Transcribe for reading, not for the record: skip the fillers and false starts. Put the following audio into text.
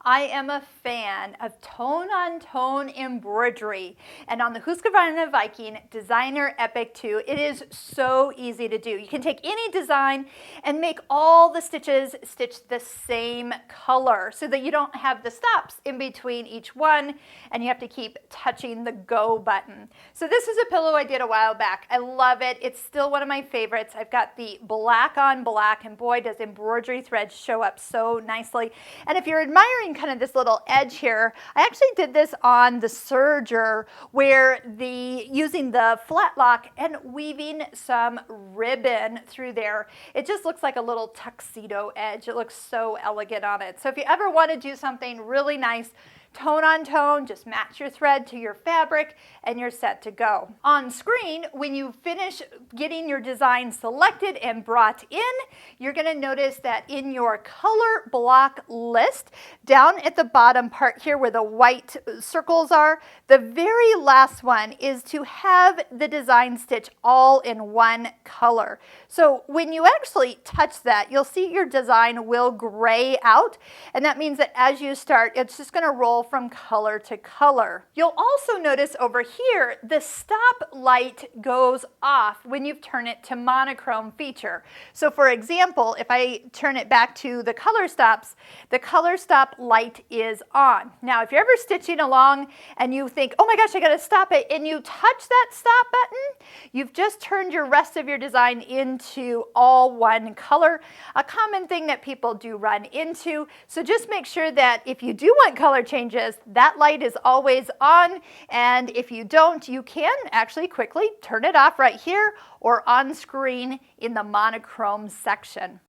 I am a fan of tone-on-tone embroidery, and on the Husqvarna Viking Designer EPIC 2, it is so easy to do. You can take any design and make all the stitches stitch the same color so that you don't have the stops in between each one and you have to keep touching the go button. So this is a pillow I did a while back. I love it. It's still one of my favorites. I've got the black on black, and boy, does embroidery threads show up so nicely. And if you're admiring kind of this little edge here, I actually did this on the serger where using the flat lock and weaving some ribbon through there. It just looks like a little tuxedo edge. It looks so elegant on it. So if you ever want to do something really nice, tone on tone, just match your thread to your fabric and you're set to go. On screen, when you finish getting your design selected and brought in, you're going to notice that in your color block list, down at the bottom part here where the white circles are, the very last one is to have the design stitch all in one color. So when you actually touch that, you'll see your design will gray out, and that means that as you start, it's just going to roll from color to color. You'll also notice over here the stop light goes off when you turn it to monochrome feature. So for example, if I turn it back to the color stops, the color stop light is on. Now if you're ever stitching along and you think, oh my gosh, I gotta stop it, and you touch that stop button, you've just turned your rest of your design into all one color, a common thing that people do run into. So just make sure that if you do want color changes, that light is always on, and if you don't, you can actually quickly turn it off right here or on screen in the monochrome section.